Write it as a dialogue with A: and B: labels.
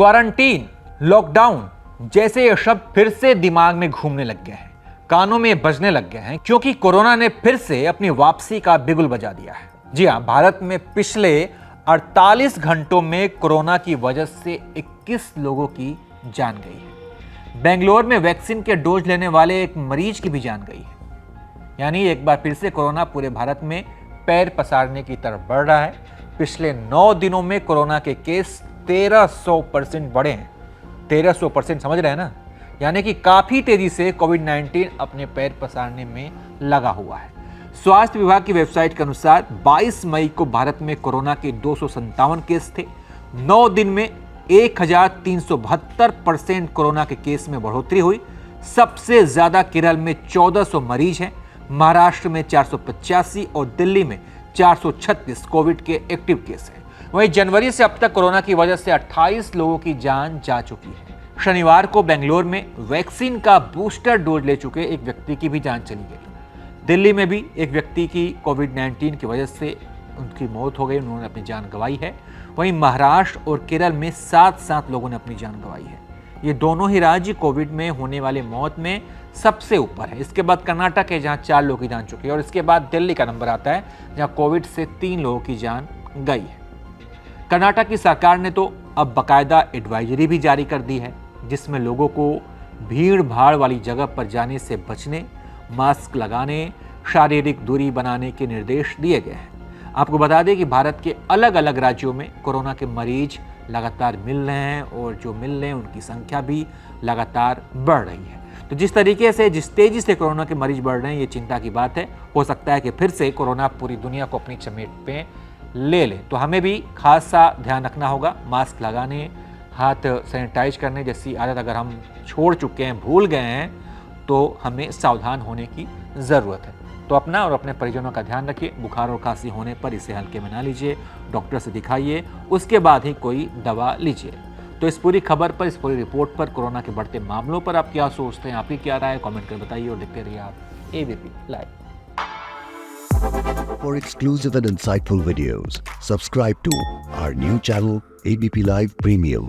A: Quarantine, lockdown जैसे ये शब्द फिर से दिमाग में घूमने लग गए हैं, कानों में बजने लग गए हैं, क्योंकि कोरोना ने फिर से अपनी वापसी का बिगुल बजा दिया है। जी हां, भारत में पिछले 48 घंटों में कोरोना की वजह से 21 लोगों की जान गई है। बेंगलोर में वैक्सीन के डोज लेने वाले एक मरीज की भी जान गई है। यानी एक बार फिर से कोरोना पूरे भारत में पैर पसारने की तरफ बढ़ रहा है। पिछले 9 दिनों में कोरोना के केस 1300% बढ़े हैं। 1300% समझ रहे हैं ना? यानी कि काफी तेजी से कोविड-19 अपने पैर पसारने में लगा हुआ है। स्वास्थ्य विभाग की वेबसाइट के अनुसार 22 मई को भारत में कोरोना के 257 केस थे। 9 दिन में 1372% कोरोना के केस में बढ़ोतरी हुई। सबसे ज्यादा केरल में 1400 मरीज हैं, महाराष्ट्र में 485 और दिल्ली में 436 कोविड के एक्टिव केस हैं। वहीं जनवरी से अब तक कोरोना की वजह से 28 लोगों की जान जा चुकी है। शनिवार को बेंगलोर में वैक्सीन का बूस्टर डोज ले चुके एक व्यक्ति की भी जान चली गई। दिल्ली में भी एक व्यक्ति की कोविड-19 की वजह से उनकी मौत हो गई, उन्होंने अपनी जान गंवाई है। वहीं महाराष्ट्र और केरल में 7 लोगों ने अपनी जान गंवाई है। ये दोनों ही राज्य कोविड में होने वाली मौत में सबसे ऊपर है। इसके बाद कर्नाटक है, जहां 4 लोगों की जान चुकी है, और इसके बाद दिल्ली का नंबर आता है, जहां कोविड से 3 लोगों की जान गई है। कर्नाटक की सरकार ने तो अब बाकायदा एडवाइजरी भी जारी कर दी है, जिसमें लोगों को भीड़ भाड़ वाली जगह पर जाने से बचने, मास्क लगाने, शारीरिक दूरी बनाने के निर्देश दिए गए हैं। आपको बता दें कि भारत के अलग अलग राज्यों में कोरोना के मरीज लगातार मिल रहे हैं, और जो मिल रहे हैं उनकी संख्या भी लगातार बढ़ रही है। तो जिस तरीके से, जिस तेजी से कोरोना के मरीज बढ़ रहे हैं, ये चिंता की बात है। हो सकता है कि फिर से कोरोना पूरी दुनिया को अपनी चपेट पे ले ले। तो हमें भी खास सा ध्यान रखना होगा। मास्क लगाने, हाथ सैनिटाइज करने जैसी आदत अगर हम छोड़ चुके हैं, भूल गए हैं, तो हमें सावधान होने की ज़रूरत है। तो अपना और अपने परिजनों का ध्यान रखिए। बुखार और खांसी होने पर इसे हल्के में ना लीजिए, डॉक्टर से दिखाइए, उसके बाद ही कोई दवा लीजिए। तो इस पूरी खबर पर, इस पूरी रिपोर्ट पर, कोरोना के बढ़ते मामलों पर आप क्या सोचते हैं, आपकी क्या राय है, कमेंट कर बताइए, और देखते रहिए आप ABP live.
B: For exclusive and insightful videos, subscribe to our new channel ABP Live Premium.